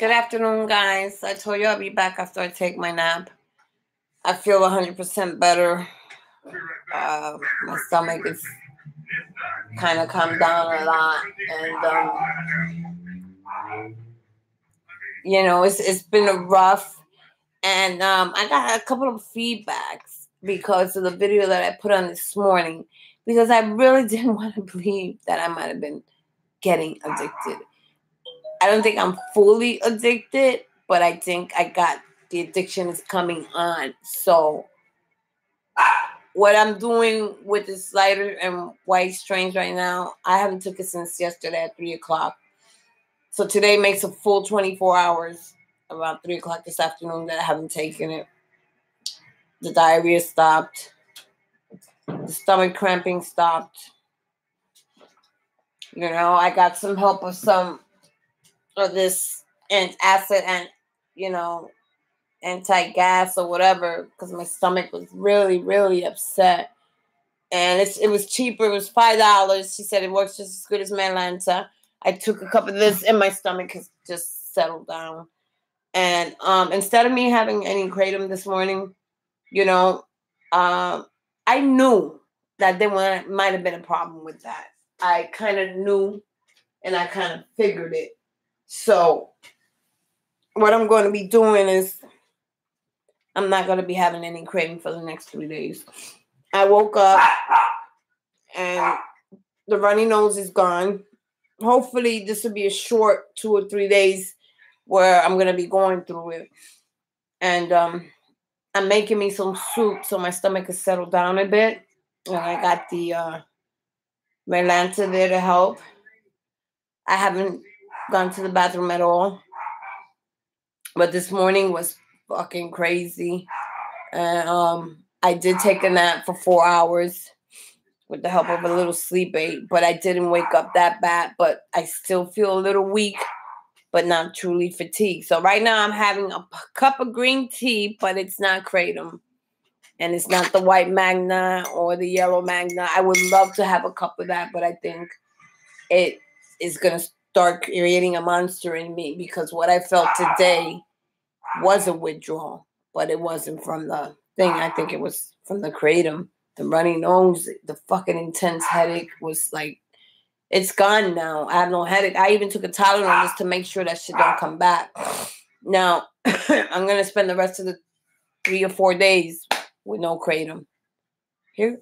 Good afternoon, guys. I told you I'll be back after I take my nap. I feel 100% better. My stomach is kind of calmed down a lot, and it's been a rough. And I got a couple of feedbacks because of the video that I put on this morning, because I really didn't want to believe that I might have been getting addicted. I don't think I'm fully addicted, but I think the addiction is coming on. So what I'm doing with this lighter and white strains right now, I haven't took it since yesterday at 3 o'clock. So today makes a full 24 hours, around 3 o'clock this afternoon, that I haven't taken it. The diarrhea stopped. The stomach cramping stopped. I got some help of some of this acid and, anti-gas or whatever, because my stomach was really, really upset. And it was cheaper. It was $5. She said it works just as good as Melanta. I took a cup of this and my stomach has just settled down. And instead of me having any kratom this morning, I knew that there might have been a problem with that. I kind of knew and I kind of figured it. So what I'm going to be doing is I'm not going to be having any kratom for the next 3 days. I woke up and the runny nose is gone. Hopefully this will be a short 2 or 3 days where I'm going to be going through it. And I'm making me some soup so my stomach can settle down a bit. And I got the Melanta there to help. I haven't gone to the bathroom at all. But this morning was fucking crazy. And I did take a nap for 4 hours with the help of a little sleep aid. But I didn't wake up that bad. But I still feel a little weak, but not truly fatigued. So right now I'm having a cup of green tea, but it's not kratom. And it's not the white magna or the yellow magna. I would love to have a cup of that, but I think it is going to start creating a monster in me, because what I felt today was a withdrawal, but it wasn't from the thing. I think it was from the kratom. The runny nose, the fucking intense headache was like, it's gone now. I have no headache. I even took a Tylenol just to make sure that shit don't come back. Now, I'm going to spend the rest of the 3 or 4 days with no kratom. Here,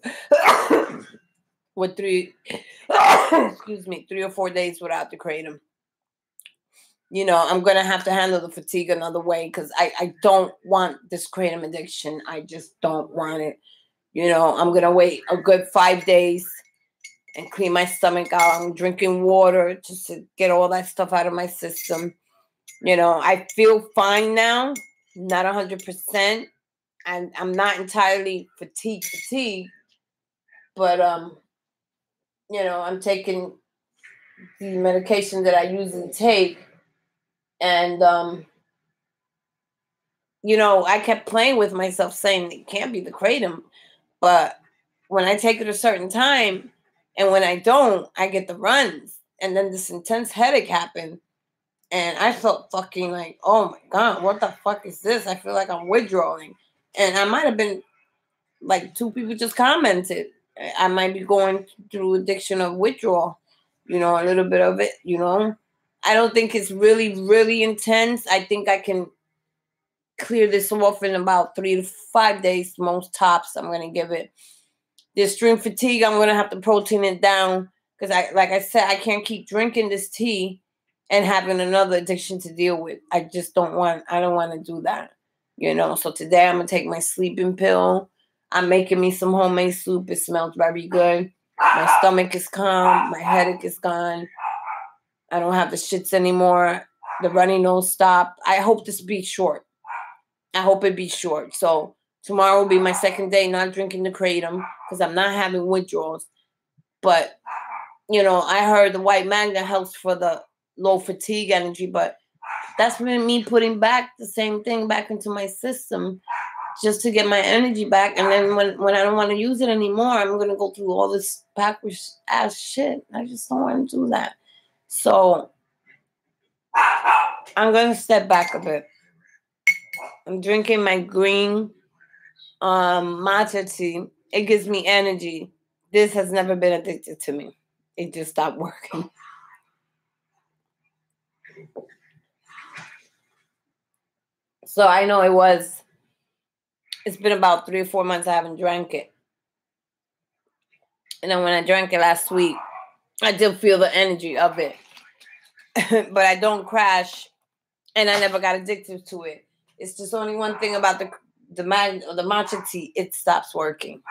with 3 or 4 days without the kratom. I'm going to have to handle the fatigue another way, because I don't want this kratom addiction. I just don't want it. I'm going to wait a good 5 days and clean my stomach out. I'm drinking water just to get all that stuff out of my system. I feel fine now, not 100%. And I'm not entirely fatigued, but, I'm taking the medication that I usually take. And, I kept playing with myself saying it can't be the kratom. But when I take it a certain time and when I don't, I get the runs. And then this intense headache happened. And I felt fucking like, oh my God, what the fuck is this? I feel like I'm withdrawing. And I might have been, like, 2 people just commented, I might be going through addiction of withdrawal, a little bit of it, I don't think it's really, really intense. I think I can clear this off in about 3 to 5 days, most tops. I'm going to give it. The extreme fatigue, I'm going to have to protein it down, because like I said, I can't keep drinking this tea and having another addiction to deal with. I don't want to do that, So today I'm going to take my sleeping pill. I'm making me some homemade soup. It smells very good. My stomach is calm. My headache is gone. I don't have the shits anymore. The runny nose stopped. I hope this be short. I hope it be short. So tomorrow will be my second day not drinking the kratom, because I'm not having withdrawals. But, I heard the white magna helps for the low fatigue energy, but that's been me putting back the same thing back into my system just to get my energy back. And then when I don't want to use it anymore, I'm going to go through all this backwards ass shit. I just don't want to do that. So I'm going to step back a bit. I'm drinking my green matcha tea. It gives me energy. This has never been addicted to me. It just stopped working. So I know it's been about 3 or 4 months I haven't drank it. And then when I drank it last week, I did feel the energy of it. But I don't crash, and I never got addicted to it. It's just only one thing about the matcha tea, it stops working.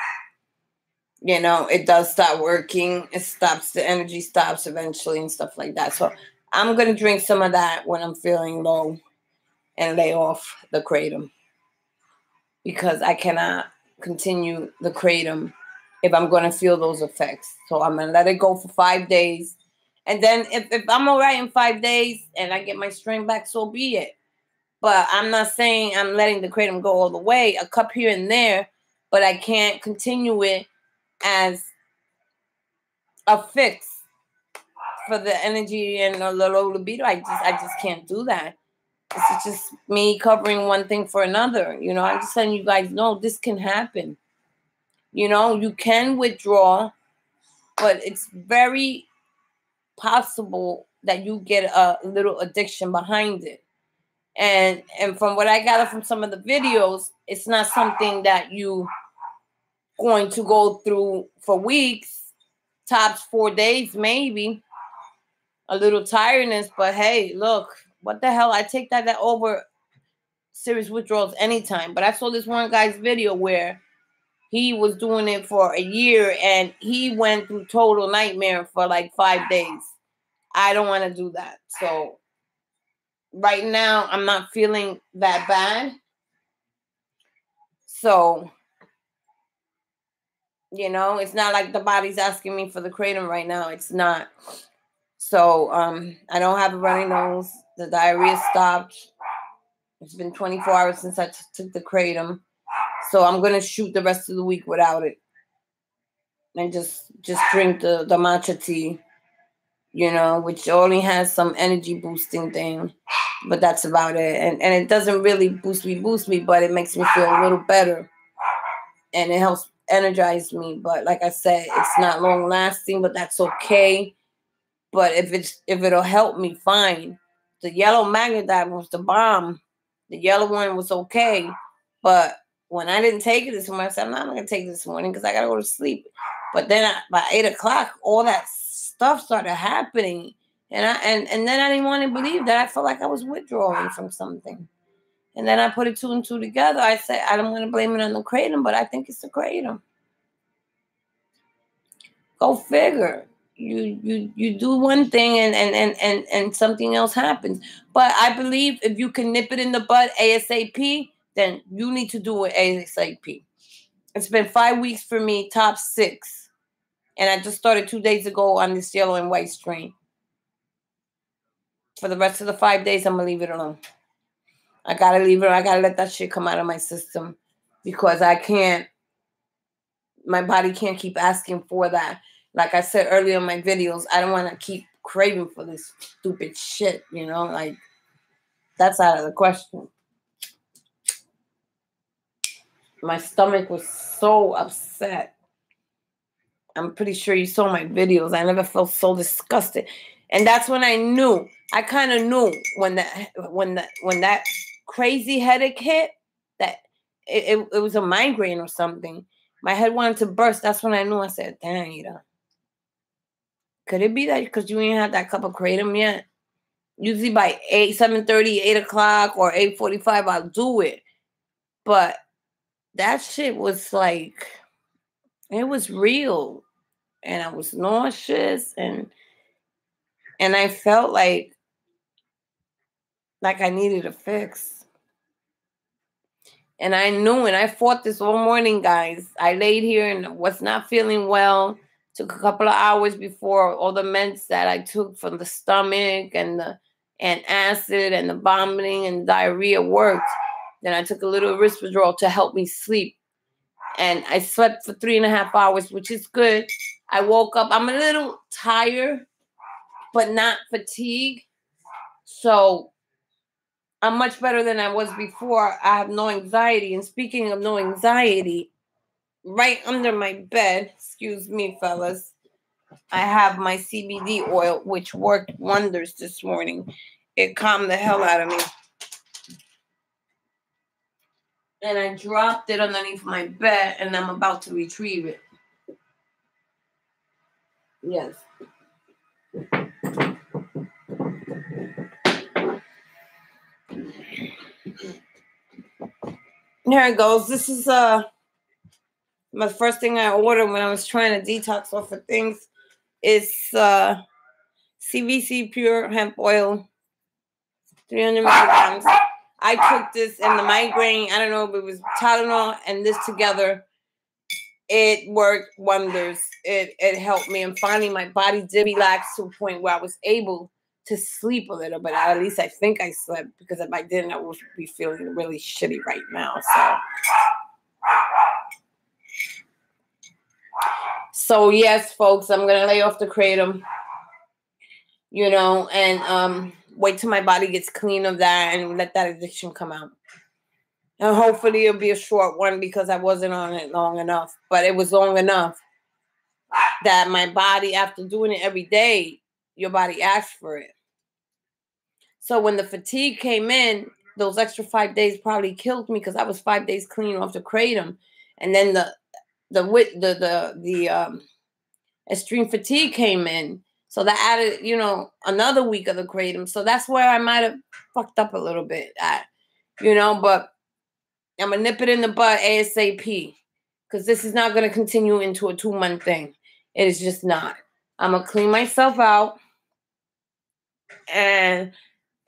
You know, it does stop working. It stops, the energy stops eventually and stuff like that. So I'm going to drink some of that when I'm feeling low and lay off the Kratom, because I cannot continue the Kratom if I'm going to feel those effects. So I'm going to let it go for 5 days. And then if I'm all right in 5 days and I get my strength back, so be it. But I'm not saying I'm letting the Kratom go all the way, a cup here and there, but I can't continue it as a fix for the energy and the low libido. I just can't do that. This is just me covering one thing for another. You know, I'm just letting you guys know this can happen. You know, you can withdraw, but it's very possible that you get a little addiction behind it. And from what I gather from some of the videos, it's not something that you going to go through for weeks, tops 4 days, maybe. A little tiredness, but hey, look, what the hell? I take that over serious withdrawals anytime. But I saw this one guy's video where he was doing it for a year and he went through total nightmare for like 5 days. I don't want to do that. So right now, I'm not feeling that bad. So, you know, it's not like the body's asking me for the Kratom right now. It's not. So I don't have a runny nose. The diarrhea stopped. It's been 24 hours since I took the Kratom. So I'm going to shoot the rest of the week without it. And just drink the matcha tea, you know, which only has some energy boosting thing. But that's about it. And it doesn't really boost me, but it makes me feel a little better. And it helps energize me. But like I said, it's not long lasting, but that's okay. But if it'll help me, fine. The yellow magnet that was the bomb. The yellow one was okay. But when I didn't take it this morning, I said, I'm not going to take it this morning because I got to go to sleep. But then by 8 o'clock, all that stuff started happening. And then I didn't want to believe that. I felt like I was withdrawing from something. And then I put it 2 and 2 together. I said, I don't want to blame it on the Kratom, but I think it's the Kratom. Go figure. You do one thing and something else happens. But I believe if you can nip it in the bud ASAP, then you need to do it ASAP. It's been 5 weeks for me, top 6. And I just started 2 days ago on this yellow and white strain. For the rest of the 5 days, I'm going to leave it alone. I got to leave it. I got to let that shit come out of my system. Because I can't. My body can't keep asking for that. Like I said earlier in my videos, I don't want to keep craving for this stupid shit, you know? Like, that's out of the question. My stomach was so upset. I'm pretty sure you saw my videos. I never felt so disgusted. And that's when I knew. I kind of knew when that crazy headache hit that it was a migraine or something. My head wanted to burst. That's when I knew. I said, dang, Ida. Could it be that because you ain't had that cup of Kratom yet? Usually by 7:30, 8 o'clock, or 8:45, I'll do it. But that shit was like, it was real. And I was nauseous. And I felt like I needed a fix. And I knew, and I fought this all morning, guys. I laid here and was not feeling well. Took a couple of hours before all the meds that I took from the stomach and acid and the vomiting and diarrhea worked. Then I took a little Risperdal to help me sleep. And I slept for 3.5 hours, which is good. I woke up. I'm a little tired, but not fatigued. So I'm much better than I was before. I have no anxiety. And speaking of no anxiety, right under my bed, excuse me, fellas, I have my CBD oil, which worked wonders this morning. It calmed the hell out of me. And I dropped it underneath my bed, and I'm about to retrieve it. Yes. Here it goes. This is my first thing I ordered when I was trying to detox off of things. Is CBC pure hemp oil, 300 milligrams. I took this and the migraine, I don't know if it was Tylenol and this together. It worked wonders. It helped me. And finally, my body did relax to a point where I was able to sleep a little bit. At least I think I slept, because if I didn't, I would be feeling really shitty right now. So yes, folks, I'm going to lay off the Kratom, and wait till my body gets clean of that and let that addiction come out. And hopefully it'll be a short one, because I wasn't on it long enough. But it was long enough that my body, after doing it every day, your body asked for it. So when the fatigue came in, those extra 5 days probably killed me, because I was 5 days clean off the Kratom. And then the extreme fatigue came in. So that added, another week of the Kratom. So that's where I might have fucked up a little bit at, but I'm going to nip it in the bud ASAP, because this is not going to continue into a 2-month thing. It is just not. I'm going to clean myself out. And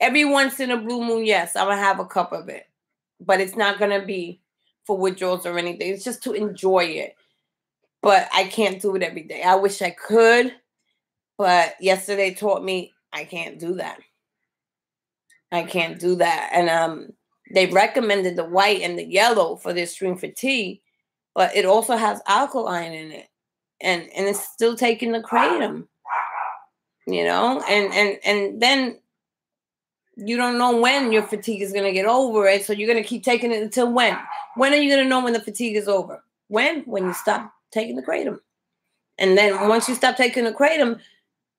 every once in a blue moon, yes, I'm going to have a cup of it. But it's not going to be for withdrawals or anything. It's just to enjoy it. But I can't do it every day. I wish I could. But yesterday taught me I can't do that. I can't do that. And they recommended the white and the yellow for the extreme fatigue, but it also has alkaline in it. And it's still taking the Kratom, and then you don't know when your fatigue is going to get over it. So you're going to keep taking it until when? When are you going to know when the fatigue is over? When you stop taking the Kratom. And then once you stop taking the Kratom,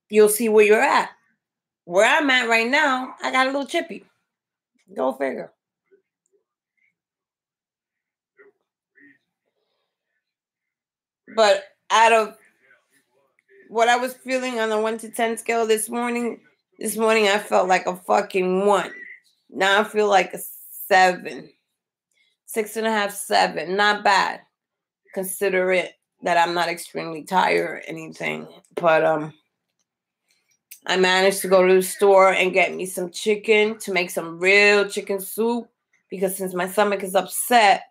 you'll see where you're at. Where I'm at right now, I got a little chippy. Go figure. But out of what I was feeling on the 1 to 10 scale this morning I felt like a fucking 1. Now I feel like a 7. 6.5, 7. Not bad. Consider it that I'm not extremely tired or anything. But I managed to go to the store and get me some chicken to make some real chicken soup, because since my stomach is upset,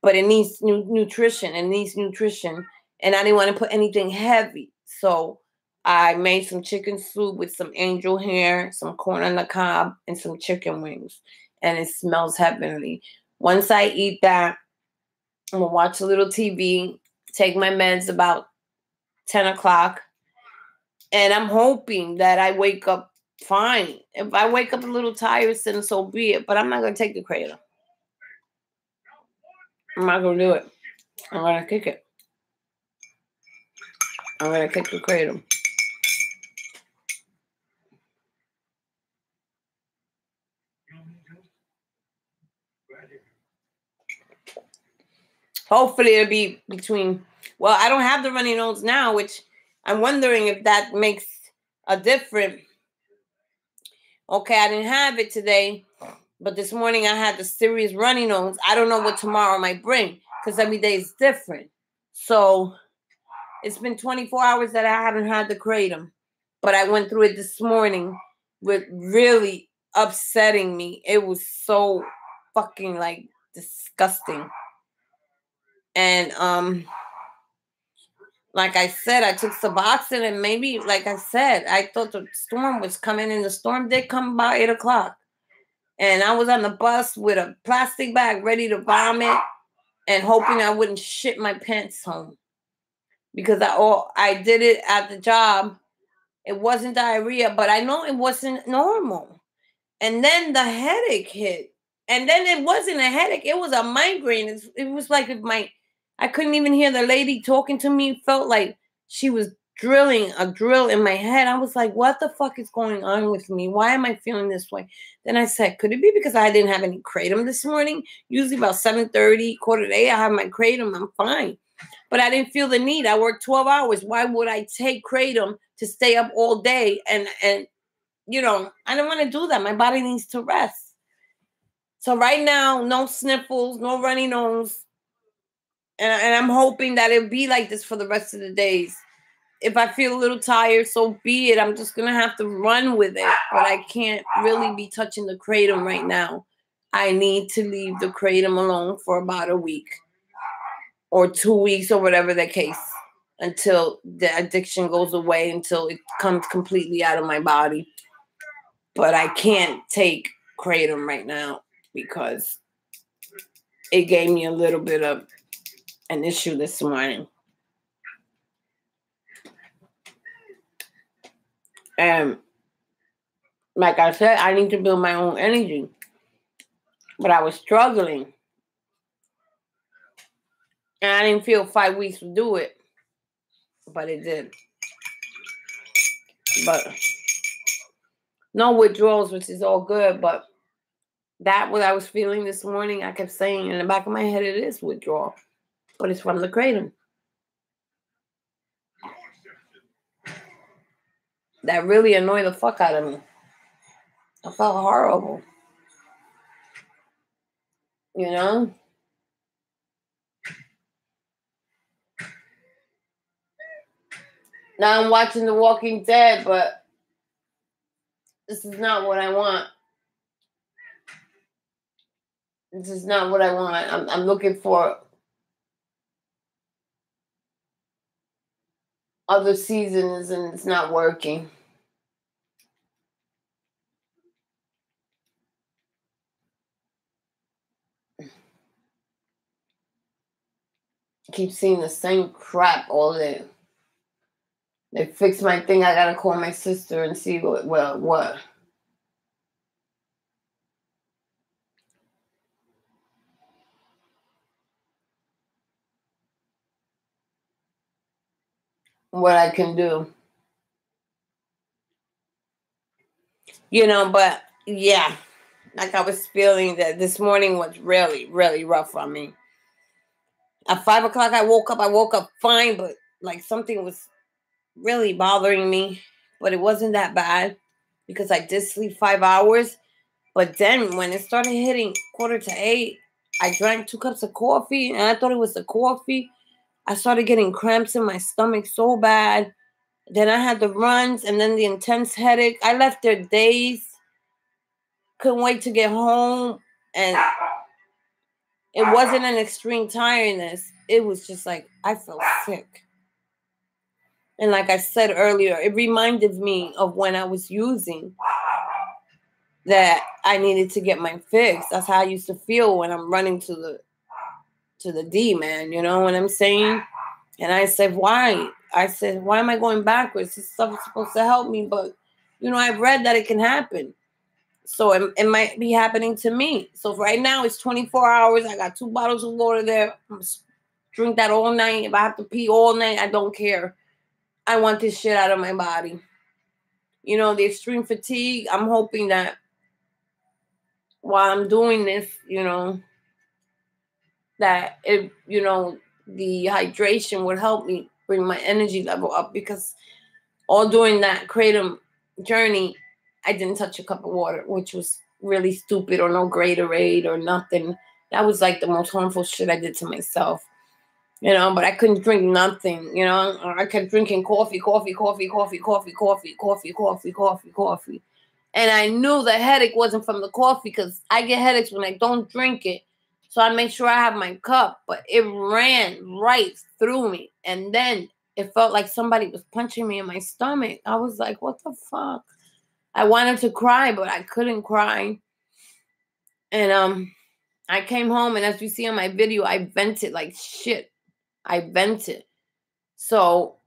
but it needs nutrition. And I didn't want to put anything heavy. So I made some chicken soup with some angel hair, some corn on the cob, and some chicken wings. And it smells heavenly. Once I eat that, I'm going to watch a little TV, take my meds about 10 o'clock. And I'm hoping that I wake up fine. If I wake up a little tired, then so be it. But I'm not going to take the Kratom. I'm not going to do it. I'm going to kick it. I'm going to kick the Kratom. Hopefully it'll be between, well, I don't have the runny nose now, which I'm wondering if that makes a difference. Okay, I didn't have it today, but this morning I had the serious runny nose. I don't know what tomorrow might bring, because every day is different. So it's been 24 hours that I haven't had the Kratom, but I went through it this morning with really upsetting me. It was so fucking like disgusting. And like I said, I took Suboxone, and maybe, like I said, I thought the storm was coming, and the storm did come about 8 o'clock. And I was on the bus with a plastic bag ready to vomit and hoping I wouldn't shit my pants home, because I did it at the job. It wasn't diarrhea, but I know it wasn't normal. And then the headache hit. And then it wasn't a headache. It was a migraine. It was like if I couldn't even hear the lady talking to me. It felt like she was drilling a drill in my head. I was like, what the fuck is going on with me? Why am I feeling this way? Then I said, could it be because I didn't have any Kratom this morning? Usually about 7:30, quarter to 8, I have my Kratom. I'm fine. But I didn't feel the need. I worked 12 hours. Why would I take Kratom to stay up all day? And you know, I don't want to do that. My body needs to rest. So right now, no sniffles, no runny nose. And I'm hoping that it'll be like this for the rest of the days. If I feel a little tired, so be it. I'm just going to have to run with it. But I can't really be touching the Kratom right now. I need to leave the Kratom alone for about a week or 2 weeks or whatever the case, until the addiction goes away, until it comes completely out of my body. But I can't take Kratom right now because it gave me a little bit of an issue this morning. And like I said, I need to build my own energy. But I was struggling. And I didn't feel 5 weeks would do it. But it did. But no withdrawals, which is all good. But that what I was feeling this morning, I kept saying in the back of my head, it is withdrawal. But it's from the Kratom. That really annoyed the fuck out of me. I felt horrible. You know? Now I'm watching The Walking Dead, but this is not what I want. This is not what I want. I'm looking for other seasons, and it's not working. I keep seeing the same crap all day. They fixed my thing. I gotta call my sister and see what. What I can do. You know, but yeah, like I was feeling that this morning was really, really rough on me. At 5 o'clock, I woke up fine, but like something was really bothering me. But it wasn't that bad because I did sleep 5 hours. But then when it started hitting quarter to 8, I drank 2 cups of coffee, and I thought it was the coffee. I started getting cramps in my stomach so bad. Then I had the runs and then the intense headache. I left there days. Couldn't wait to get home. And it wasn't an extreme tiredness. It was just like I felt sick. And like I said earlier, it reminded me of when I was using, that I needed to get my fix. That's how I used to feel when I'm running to the D, man. You know what I'm saying? And I said, why? I said, why am I going backwards? This stuff is supposed to help me, but you know, I've read that it can happen. So it might be happening to me. So right now it's 24 hours. I got 2 bottles of water there. I'm gonna drink that all night. If I have to pee all night, I don't care. I want this shit out of my body. You know, the extreme fatigue, I'm hoping that while I'm doing this, you know, that it, you know, the hydration would help me bring my energy level up, because all during that Kratom journey, I didn't touch a cup of water, which was really stupid, or no Gatorade or nothing. That was like the most harmful shit I did to myself, you know, but I couldn't drink nothing, you know. I kept drinking coffee. And I knew the headache wasn't from the coffee, because I get headaches when I don't drink it. So I make sure I have my cup, but it ran right through me. And then it felt like somebody was punching me in my stomach. I was like, what the fuck? I wanted to cry, but I couldn't cry. And I came home, and as you see on my video, I vented like shit. I vented. So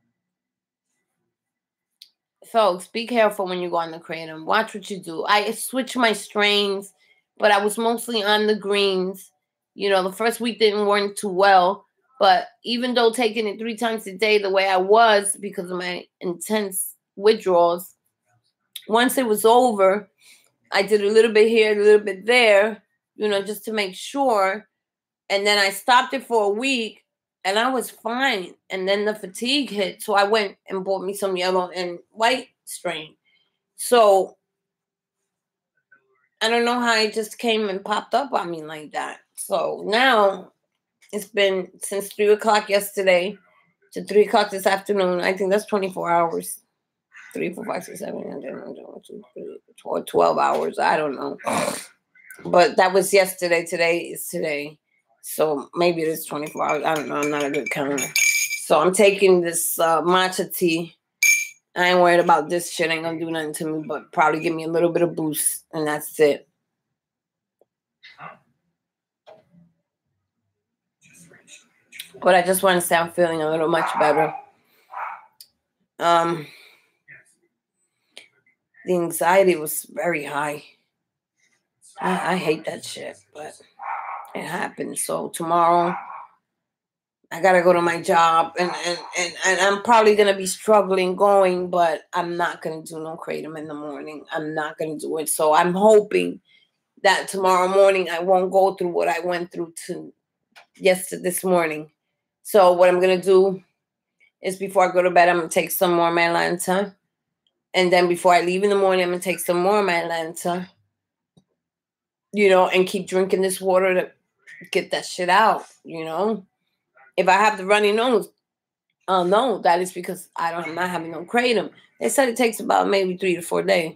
folks, be careful when you go on the Kratom. Watch what you do. I switched my strains, but I was mostly on the greens. You know, the first week didn't work too well. But even though taking it 3 times a day the way I was because of my intense withdrawals, once it was over, I did a little bit here, a little bit there, you know, just to make sure. And then I stopped it for a week and I was fine. And then the fatigue hit. So I went and bought me some yellow and white strain. So I don't know how it just came and popped up on me like that. So now it's been since 3 o'clock yesterday to 3 o'clock this afternoon. I think that's 24 hours. 3, 4, 5, 6, 7, 8, 9, 10, 11, 12 hours. I don't know. But that was yesterday. Today is today. So maybe it is 24 hours. I don't know. I'm not a good counter. So I'm taking this matcha tea. I ain't worried about this shit. Ain't gonna do nothing to me, but probably give me a little bit of boost. And that's it. But I just want to say I'm feeling a little much better. The anxiety was very high. I hate that shit, but it happened. So tomorrow I gotta go to my job, and I'm probably gonna be struggling going, but I'm not gonna do no Kratom in the morning. I'm not gonna do it. So I'm hoping that tomorrow morning I won't go through what I went through this morning. So what I'm gonna do is before I go to bed, I'm gonna take some more Mylanta, and then before I leave in the morning, I'm gonna take some more Mylanta. You know, and keep drinking this water to get that shit out. You know, if I have the runny nose, no, that is because I'm not having no Kratom. They said it takes about maybe 3 to 4 days.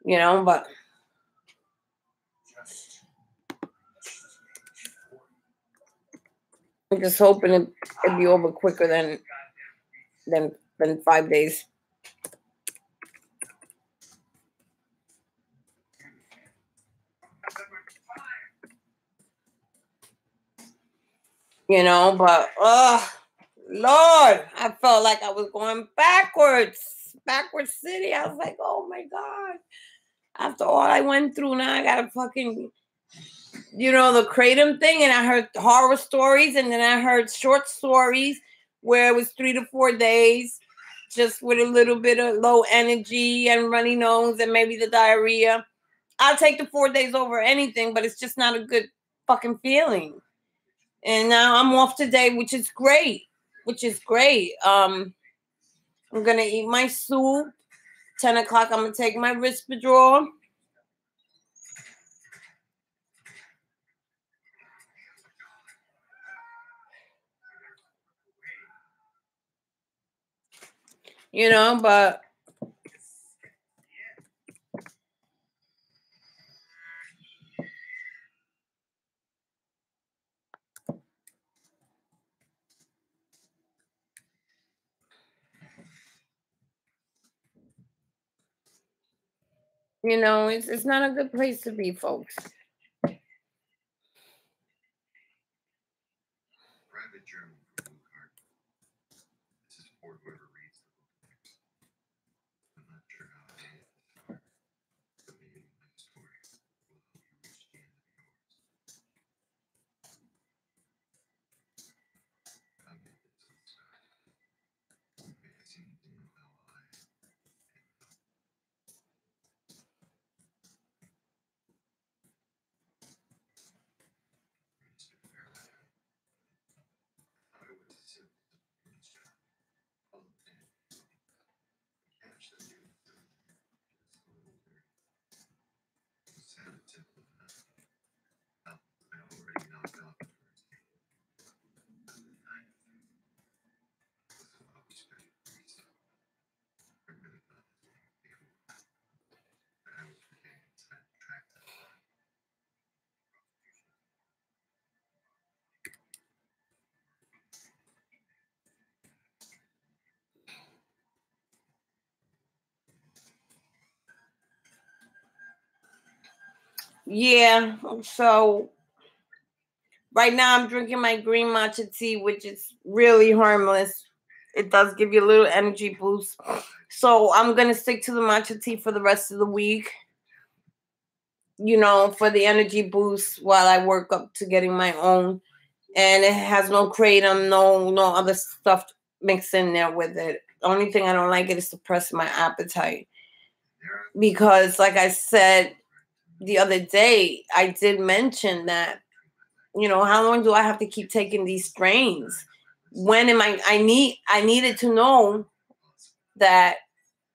You know, but I'm just hoping it'll be over quicker than 5 days. You know, but Lord, I felt like I was going backwards city. I was like, oh my God. After all I went through, now I gotta fucking, you know, the Kratom thing. And I heard horror stories, and then I heard short stories where it was 3 to 4 days, just with a little bit of low energy and runny nose and maybe the diarrhea. I'll take the 4 days over anything, but it's just not a good fucking feeling. And now I'm off today, which is great. I'm going to eat my soup. 10 o'clock, I'm going to take my Risperdal. You know, but you know, it's not a good place to be, folks. Private journal from Blue Card. This is for whoever reads the book next. I'm not sure how I made it this far, but maybe my story will help you reach the end of yours. I'll get this on start. Maybe I seem to know how I Mr. Fairlight. I thought it was a simple woman's job. All of that. Catch the dude. Just a little dirty. It sounded simple enough. Well, I already knocked off the first game. By the time was a lobby special priest. I really thought this one would be cool. But I was getting inside the track that line. Yeah, so right now I'm drinking my green matcha tea, which is really harmless. It does give you a little energy boost. So I'm going to stick to the matcha tea for the rest of the week, you know, for the energy boost while I work up to getting my own. And it has no kratom, no other stuff mixed in there with it. The only thing I don't like it is suppressing my appetite. Because, like I said the other day, I did mention that, you know, how long do I have to keep taking these strains? When am I needed to know that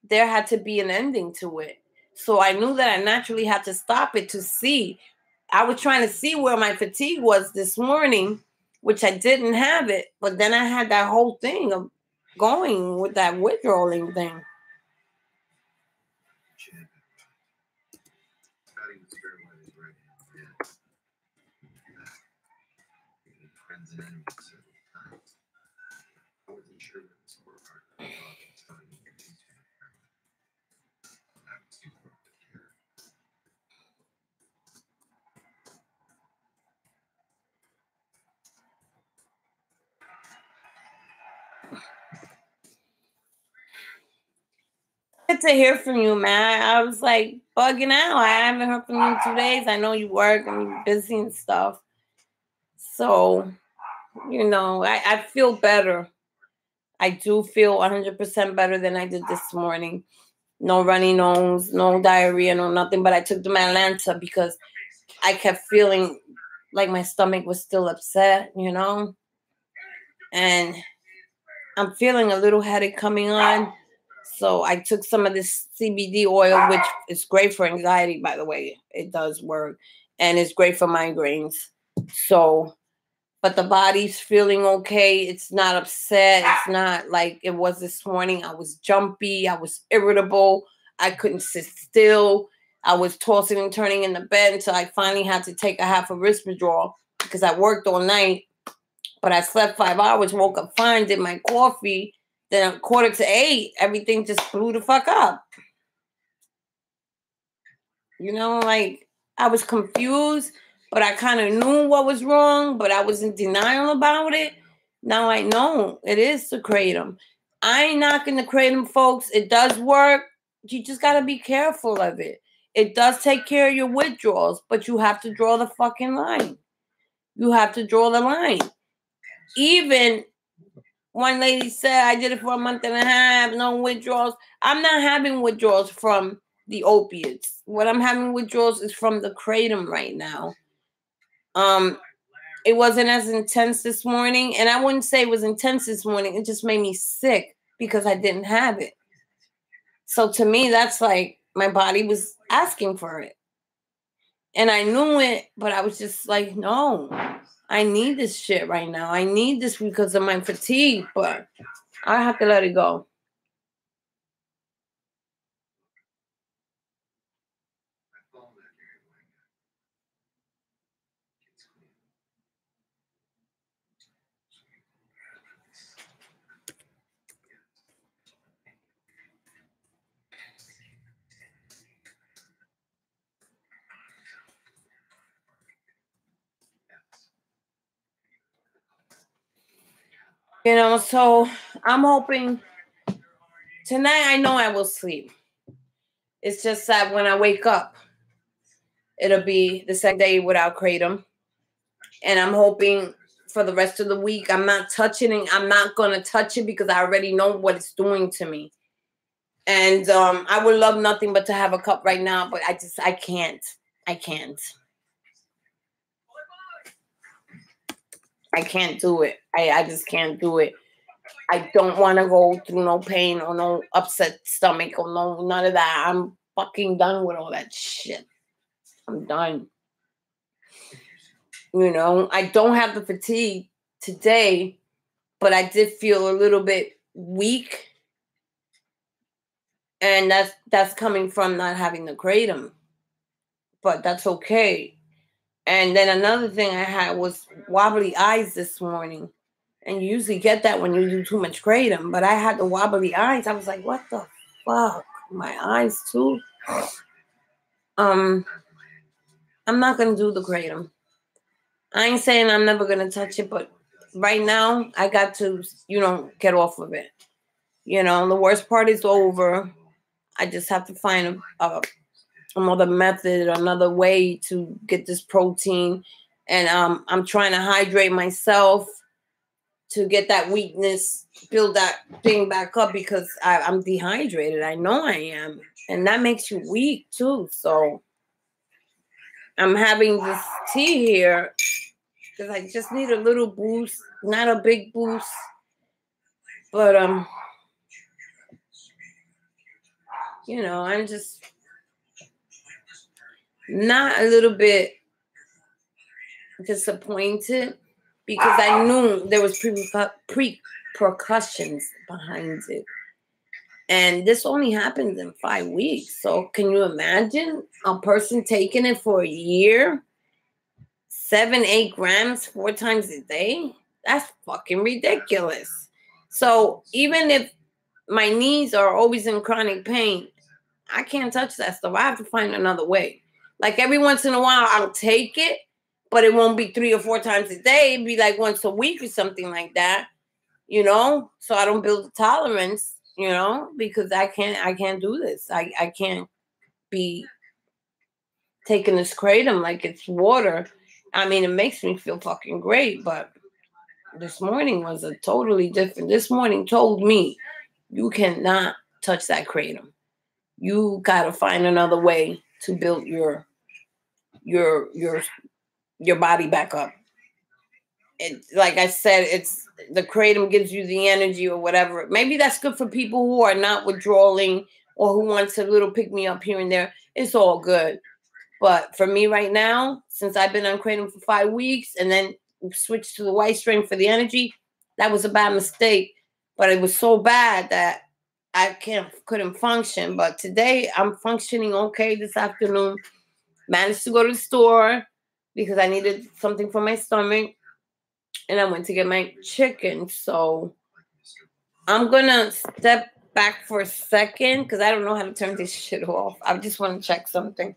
there had to be an ending to it. So I knew that I naturally had to stop it to see. I was trying to see where my fatigue was this morning, which I didn't have it. But then I had that whole thing of going with that withdrawing thing. Good to hear from you, man. I was like bugging out. I haven't heard from you in 2 days. I know you work and you're busy and stuff. So, you know, I feel better. I do feel 100% better than I did this morning. No runny nose, no diarrhea, no nothing. But I took the Atlanta because I kept feeling like my stomach was still upset, you know. And I'm feeling a little headache coming on. So I took some of this CBD oil, which is great for anxiety, by the way. It does work. And it's great for migraines. So, but the body's feeling okay. It's not upset. It's not like it was this morning. I was jumpy. I was irritable. I couldn't sit still. I was tossing and turning in the bed until I finally had to take a half a Risperdal because I worked all night. But I slept 5 hours, woke up fine, did my coffee. Then at 7:45, everything just blew the fuck up. You know, like I was confused, but I kind of knew what was wrong, but I was in denial about it. Now I know it is the kratom. I ain't knocking the kratom, folks. It does work. You just got to be careful of it. It does take care of your withdrawals, but you have to draw the fucking line. You have to draw the line. Even one lady said I did it for a month and a half, no withdrawals. I'm not having withdrawals from the opiates. What I'm having withdrawals is from the kratom right now. It wasn't as intense this morning, and I wouldn't say it was intense this morning. It just made me sick because I didn't have it. So to me, that's like my body was asking for it. And I knew it, but I was just like, no, I need this shit right now. I need this because of my fatigue, but I have to let it go. You know, so I'm hoping tonight I know I will sleep. It's just that when I wake up, it'll be the second day without kratom. And I'm hoping for the rest of the week, I'm not touching it. I'm not going to touch it because I already know what it's doing to me. And I would love nothing but to have a cup right now, but I can't. I can't do it. I just can't do it. I don't want to go through no pain or no upset stomach or none of that. I'm fucking done with all that shit. I'm done. You know, I don't have the fatigue today, but I did feel a little bit weak. And that's coming from not having the kratom. But that's okay. And then another thing I had was wobbly eyes this morning. And you usually get that when you do too much kratom. But I had the wobbly eyes. I was like, what the fuck? My eyes too? I'm not going to do the kratom. I ain't saying I'm never going to touch it, but right now I got to, get off of it. The worst part is over. I just have to find another method, another way to get this protein. And I'm trying to hydrate myself to get that weakness, build that thing back up because I'm dehydrated. I know I am. And that makes you weak too. So I'm having this tea here because I just need a little boost, not a big boost. But I'm just not a little bit disappointed because I knew there was repercussions behind it. And this only happens in 5 weeks. So can you imagine a person taking it for a year? 7, 8 grams 4 times a day? That's fucking ridiculous. So even if my knees are always in chronic pain, I can't touch that stuff. I have to find another way. Like every once in a while, I'll take it, but it won't be 3 or 4 times a day. It'd be like once a week or something like that, so I don't build a tolerance, because I can't do this. I can't be taking this kratom like it's water. I mean, it makes me feel fucking great, but this morning was a totally different. This morning told me, you cannot touch that kratom. You gotta find another way to build your body back up. It, like I said, it's the kratom gives you the energy or whatever. Maybe that's good for people who are not withdrawing or who wants a little pick me up here and there. It's all good. But for me right now, since I've been on kratom for 5 weeks and then switched to the white strain for the energy, that was a bad mistake. But it was so bad that I couldn't function. But today I'm functioning okay this afternoon. Managed to go to the store because I needed something for my stomach. And I went to get my chicken. So I'm going to step back for a second because I don't know how to turn this shit off. I just want to check something.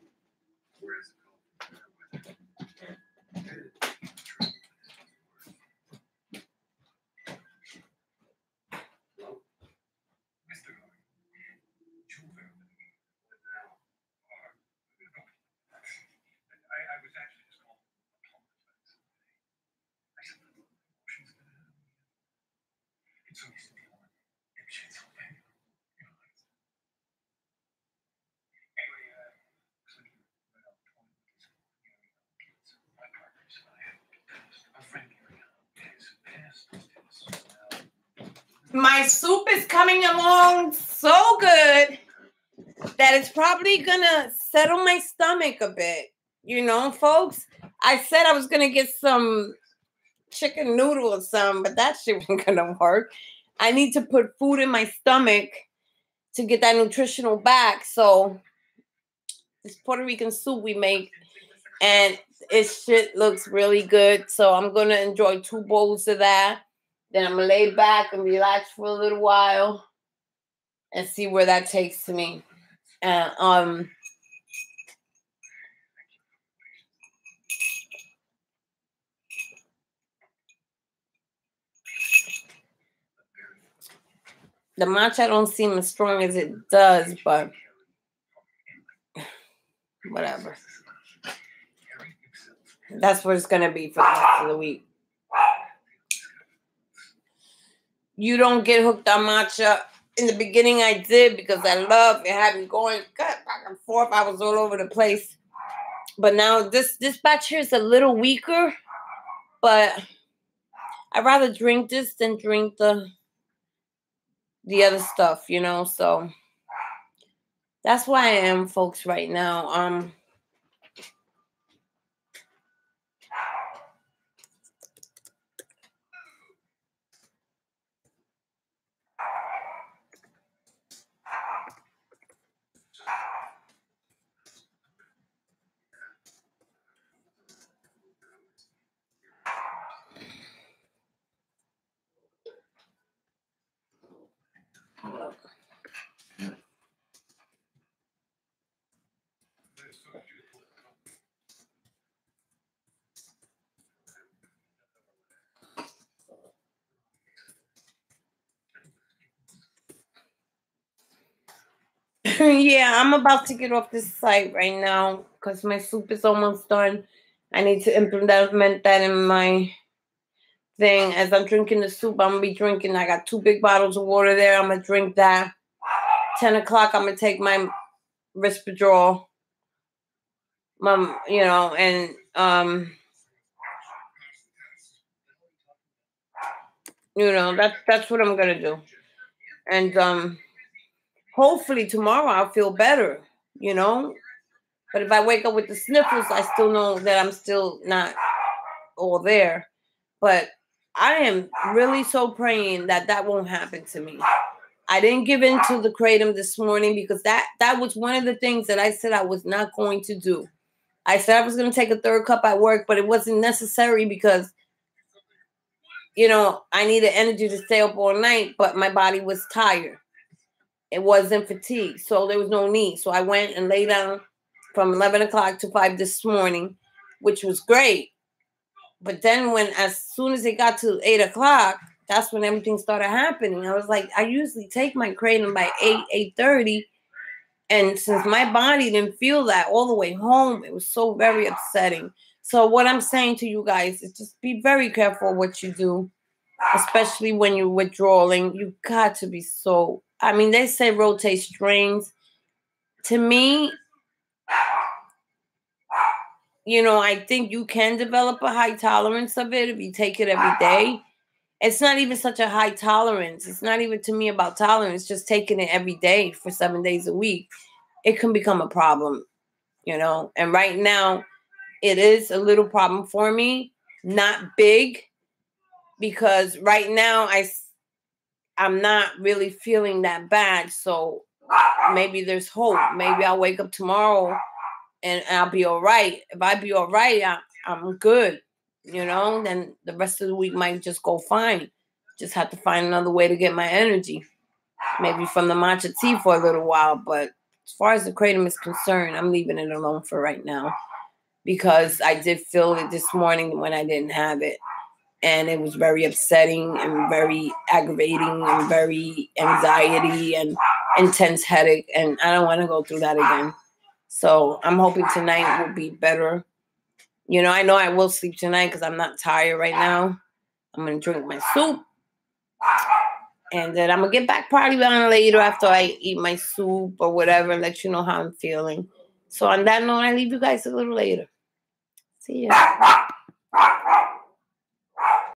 My soup is coming along so good that it's probably gonna settle my stomach a bit. Folks, I said I was gonna get some chicken noodle or something, but that shit wasn't gonna work. I need to put food in my stomach to get that nutritional back. So this Puerto Rican soup we make, and it shit looks really good. So I'm gonna enjoy 2 bowls of that. Then I'm gonna lay back and relax for a little while and see where that takes me. And the matcha don't seem as strong as it does, but whatever. That's what it's gonna be for the rest of the week. You don't get hooked on matcha. In the beginning, I did because I love it. Had me going back and forth. I was all over the place. But now this batch here is a little weaker. But I'd rather drink this than drink the other stuff, So that's why I am, folks, right now. Yeah, I'm about to get off this site right now because my soup is almost done. I need to implement that in my thing. As I'm drinking the soup, I'm gonna be drinking. I got 2 big bottles of water there. I'm gonna drink that. 10 o'clock, I'm gonna take my Risperdal. And that's what I'm gonna do. And hopefully tomorrow I'll feel better, you know. But if I wake up with the sniffles, I still know that I'm still not all there. But I am really so praying that that won't happen to me. I didn't give in to the Kratom this morning because that was one of the things that I said I was not going to do. I said I was going to take a 3rd cup at work, but it wasn't necessary because, I needed energy to stay up all night, but my body was tired. It wasn't fatigue, so there was no need. So I went and lay down from 11 o'clock to 5 this morning, which was great. But then as soon as it got to 8 o'clock, that's when everything started happening. I was like, I usually take my Kratom by 8:30. And since my body didn't feel that all the way home, it was so very upsetting. So what I'm saying to you guys is just be very careful what you do, especially when you're withdrawing. You got to be so, they say rotate strains. To me, I think you can develop a high tolerance of it if you take it every day. It's not even such a high tolerance. It's not even to me about tolerance. Just taking it every day for 7 days a week, it can become a problem, And right now, it is a little problem for me. Not big, because right now I'm not really feeling that bad. So maybe there's hope. Maybe I'll wake up tomorrow and I'll be all right. If I be all right, I'm good. Then the rest of the week might just go fine. Just have to find another way to get my energy. Maybe from the matcha tea for a little while. But as far as the Kratom is concerned, I'm leaving it alone for right now. Because I did feel it this morning when I didn't have it. And it was very upsetting and very aggravating and very anxiety and intense headache. And I don't want to go through that again. So I'm hoping tonight will be better. I know I will sleep tonight because I'm not tired right now. I'm going to drink my soup. And then I'm going to get back probably on later after I eat my soup or whatever and let you know how I'm feeling. So on that note, I leave you guys a little later. See ya.